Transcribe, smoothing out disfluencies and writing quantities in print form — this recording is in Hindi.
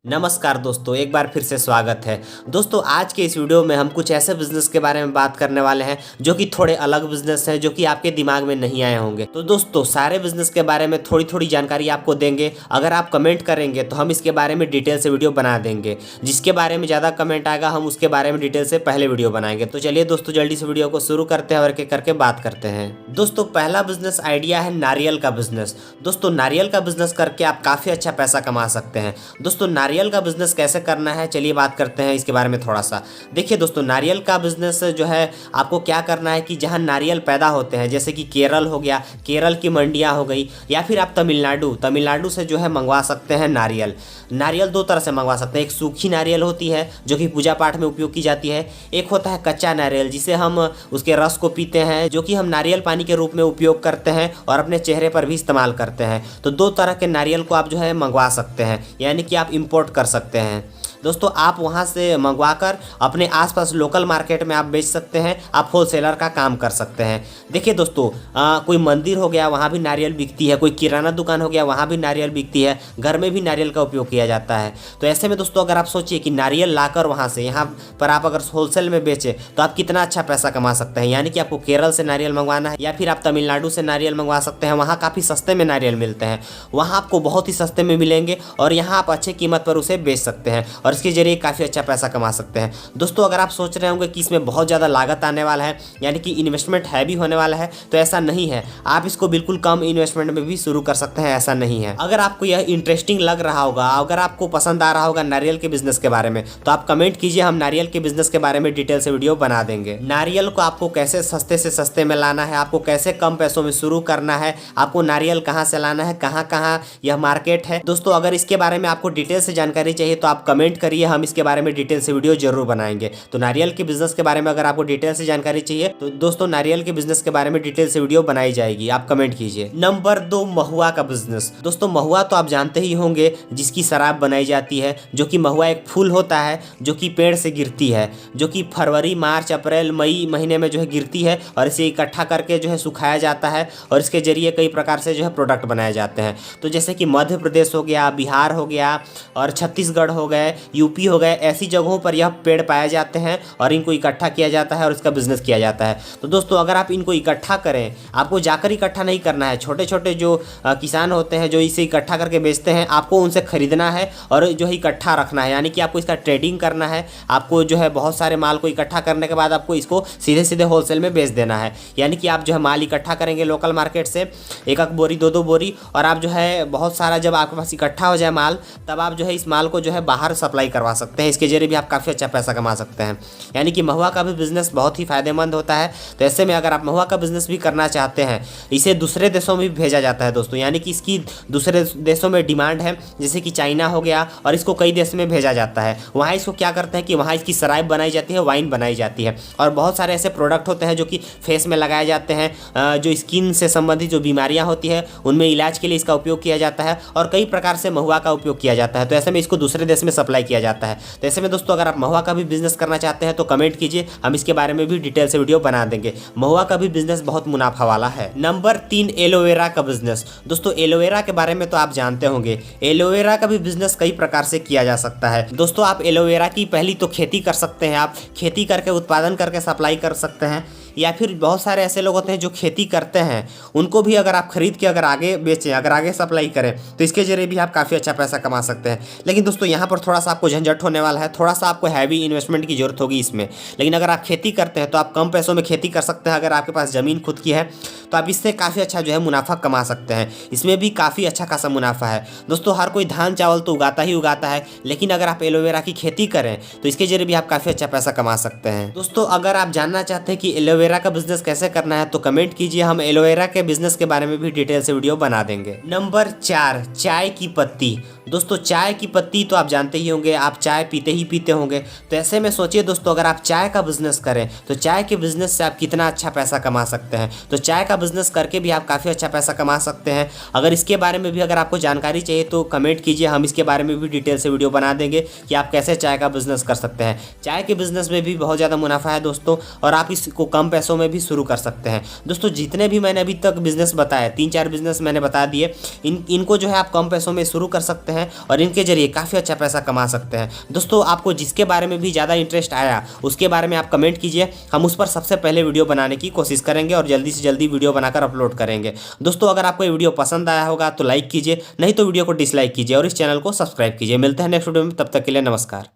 नमस्कार दोस्तों, एक बार फिर से स्वागत है। दोस्तों, आज के इस वीडियो में हम कुछ ऐसे बिजनेस के बारे में बात करने वाले हैं जो कि थोड़े अलग बिजनेस हैं, जो कि आपके दिमाग में नहीं आए होंगे। तो दोस्तों, सारे बिजनेस के बारे में थोड़ी थोड़ी जानकारी आपको देंगे। अगर आप कमेंट करेंगे तो हम इसके बारे में डिटेल से वीडियो बना देंगे। जिसके बारे में ज़्यादा कमेंट आएगा हम उसके बारे में डिटेल से पहले वीडियो बनाएंगे। तो चलिए दोस्तों, जल्दी से वीडियो को शुरू करते हैं और एक करके बात करते हैं। दोस्तों, पहला बिजनेस आइडिया है नारियल का बिजनेस। दोस्तों, नारियल का बिजनेस करके आप काफ़ी अच्छा पैसा कमा सकते हैं। दोस्तों, नारियल का बिजनेस कैसे करना है, चलिए बात करते हैं इसके बारे में थोड़ा सा। देखिए दोस्तों, नारियल का बिजनेस जो है आपको क्या करना है कि जहां नारियल पैदा होते हैं, जैसे कि केरल हो गया, केरल की मंडियां हो गई, या फिर आप तमिलनाडु से जो है मंगवा सकते हैं नारियल। नारियल दो तरह से मंगवा सकते हैं। एक सूखी नारियल होती है जो कि पूजा पाठ में उपयोग की जाती है। एक होता है कच्चा नारियल, जिसे हम उसके रस को पीते हैं, जो कि हम नारियल पानी के रूप में उपयोग करते हैं और अपने चेहरे पर भी इस्तेमाल करते हैं। तो दो तरह के नारियल को आप जो है मंगवा सकते हैं, यानी कि आप इंपोर्ट कर सकते हैं। दोस्तों, आप वहां से मंगवाकर अपने आसपास लोकल मार्केट में आप बेच सकते हैं। आप होलसेलर का काम कर सकते हैं। देखिए दोस्तों, कोई मंदिर हो गया, वहाँ भी नारियल बिकती है। कोई किराना दुकान हो गया, वहाँ भी नारियल बिकती है। घर में भी नारियल का उपयोग किया जाता है। तो ऐसे में दोस्तों, अगर आप सोचिए कि नारियल लाकर वहाँ से यहाँ पर आप अगर होलसेल में बेचें तो आप कितना अच्छा पैसा कमा सकते हैं। यानी कि आपको केरल से नारियल मंगवाना है, या फिर आप तमिलनाडु से नारियल मंगवा सकते हैं। वहाँ काफ़ी सस्ते में नारियल मिलते हैं। वहाँ आपको बहुत ही सस्ते में मिलेंगे और यहाँ आप अच्छे कीमत पर उसे बेच सकते हैं और इसके जरिए काफ़ी अच्छा पैसा कमा सकते हैं। दोस्तों, अगर आप सोच रहे होंगे कि इसमें बहुत ज़्यादा लागत आने वाला है, यानी कि इन्वेस्टमेंट हैवी होने वाला है, तो ऐसा नहीं है। आप इसको बिल्कुल कम इन्वेस्टमेंट में भी शुरू कर सकते हैं, ऐसा नहीं है। अगर आपको यह इंटरेस्टिंग लग रहा होगा, अगर आपको पसंद आ रहा होगा नारियल के बिजनेस के बारे में, तो आप कमेंट कीजिए, हम नारियल के बिजनेस के बारे में डिटेल से वीडियो बना देंगे। नारियल को आपको कैसे सस्ते से सस्ते में लाना है, आपको कैसे कम पैसों में शुरू करना है, आपको नारियल कहाँ से लाना है, कहाँ कहाँ यह मार्केट है। दोस्तों, अगर इसके बारे में आपको डिटेल से जानकारी चाहिए तो आप कमेंट करिए, हम इसके बारे में डिटेल से वीडियो जरूर बनाएंगे। तो नारियल के बिजनेस के बारे में अगर आपको डिटेल से जानकारी चाहिए तो दोस्तों, नारियल के बिजनेस के बारे में डिटेल से वीडियो बनाई जाएगी, आप कमेंट कीजिए। नंबर 2, महुआ का बिजनेस। दोस्तों, महुआ तो आप जानते ही होंगे, जिसकी शराब बनाई जाती है। जो कि महुआ एक फूल होता है जो कि पेड़ से गिरती है, जो कि फरवरी, मार्च, अप्रैल, मई महीने में जो है गिरती है और इसे इकट्ठा करके जो है सुखाया जाता है और इसके जरिए कई प्रकार से जो है प्रोडक्ट बनाए जाते हैं। तो जैसे कि मध्य प्रदेश हो गया, बिहार हो गया और छत्तीसगढ़ हो गए, यूपी हो गए, ऐसी जगहों पर यह पेड़ पाए जाते हैं और इनको इकट्ठा किया जाता है और इसका बिजनेस किया जाता है। तो दोस्तों, अगर आप इनको इकट्ठा करें, आपको जाकर इकट्ठा नहीं करना है। छोटे छोटे जो किसान होते हैं जो इसे इकट्ठा करके बेचते हैं, आपको उनसे खरीदना है और जो है इकट्ठा रखना है, यानी कि आपको इसका ट्रेडिंग करना है। आपको जो है बहुत सारे माल को इकट्ठा करने के बाद आपको इसको सीधे सीधे होलसेल में बेच देना है। यानी कि आप जो है माल इकट्ठा करेंगे लोकल मार्केट से, एक बोरी, दो बोरी, और आप जो है बहुत सारा जब आपके पास इकट्ठा हो जाए माल, तब आप जो है इस माल को जो है बाहर सप्लाई करवा सकते हैं। इसके जरिए भी आप काफ़ी अच्छा पैसा कमा सकते हैं। यानी कि महुआ का भी बिजनेस बहुत ही फायदेमंद होता है। तो ऐसे में अगर आप महुआ का बिजनेस भी करना चाहते हैं, इसे दूसरे देशों में भी भेजा जाता है दोस्तों। यानी कि इसकी दूसरे देशों में डिमांड है, जैसे कि चाइना हो गया, और इसको कई देश में भेजा जाता है। वहाँ इसको क्या करते हैं कि वहाँ इसकी शराब बनाई जाती है, वाइन बनाई जाती है, और बहुत सारे ऐसे प्रोडक्ट होते हैं जो कि फेस में लगाए जाते हैं। जो स्किन से संबंधित जो बीमारियाँ होती है उनमें इलाज के लिए इसका उपयोग किया जाता है और कई प्रकार से महुआ का उपयोग किया जाता है। तो ऐसे में इसको दूसरे देश में सप्लाई किया जाता है। तो ऐसे में दोस्तों, अगर आप महुआ का भी बिजनेस करना चाहते हैं तो कमेंट कीजिए, हम इसके बारे में भी डिटेल से वीडियो बना देंगे। महुआ का भी बिजनेस बहुत मुनाफा वाला है। नंबर 3, एलोवेरा का बिजनेस। दोस्तों, एलोवेरा के बारे में तो आप जानते होंगे, एलोवेरा का भी बिजनेस कई प्रकार से किया जा सकता है। दोस्तों, आप एलोवेरा की पहली तो खेती कर सकते हैं। आप खेती करके उत्पादन करके सप्लाई कर सकते हैं, या फिर बहुत सारे ऐसे लोग होते हैं जो खेती करते हैं, उनको भी अगर आप खरीद के अगर आगे बेचें, अगर आगे सप्लाई करें, तो इसके जरिए भी आप काफ़ी अच्छा पैसा कमा सकते हैं। लेकिन दोस्तों, यहाँ पर थोड़ा सा आपको झंझट होने वाला है, थोड़ा सा आपको हैवी इन्वेस्टमेंट की जरूरत होगी इसमें। लेकिन अगर आप खेती करते हैं तो आप कम पैसों में खेती कर सकते हैं। अगर आपके पास ज़मीन खुद की है तो आप इससे काफ़ी अच्छा जो है मुनाफा कमा सकते हैं। इसमें भी काफ़ी अच्छा खासा मुनाफा है। दोस्तों, हर कोई धान चावल तो उगाता ही उगाता है, लेकिन अगर आप एलोवेरा की खेती करें तो इसके जरिए भी आप काफ़ी अच्छा पैसा कमा सकते हैं। दोस्तों, अगर आप जानना चाहते हैं कि एलोवेरा का बिजनेस कैसे करना है तो कमेंट कीजिए, हम एलोवेरा के बिजनेस के बारे में भी डिटेल से वीडियो बना देंगे। नंबर 4, चाय की पत्ती। दोस्तों, चाय की पत्ती तो आप जानते ही होंगे, आप चाय पीते ही पीते होंगे। तो ऐसे में सोचिए दोस्तों, अगर आप चाय का बिजनेस करें तो चाय के बिजनेस से आप कितना अच्छा पैसा कमा सकते हैं। तो चाय का बिजनेस करके भी आप काफ़ी अच्छा पैसा कमा सकते हैं। अगर इसके बारे में भी अगर आपको जानकारी चाहिए तो कमेंट कीजिए, हम इसके बारे में भी डिटेल से वीडियो बना देंगे कि आप कैसे चाय का बिजनेस कर सकते हैं। चाय के बिजनेस में भी बहुत ज़्यादा मुनाफा है दोस्तों, और आप इसको कम पैसों में भी शुरू कर सकते हैं। दोस्तों जितने भी मैंने अभी तक बिजनेस बताए, 3-4 बिजनेस मैंने बता दिए, इनको जो है आप कम पैसों में शुरू कर सकते हैं और इनके जरिए काफ़ी अच्छा पैसा कमा सकते हैं। दोस्तों आपको जिसके बारे में भी ज़्यादा इंटरेस्ट आया उसके बारे में आप कमेंट कीजिए, हम उस पर सबसे पहले वीडियो बनाने की कोशिश करेंगे और जल्दी से जल्दी वीडियो बनाकर अपलोड करेंगे। दोस्तों अगर आपको ये वीडियो पसंद आया होगा तो लाइक कीजिए, नहीं तो वीडियो को डिसलाइक कीजिए और इस चैनल को सब्सक्राइब कीजिए। मिलते हैं नेक्स्ट वीडियो में, तब तक के लिए नमस्कार।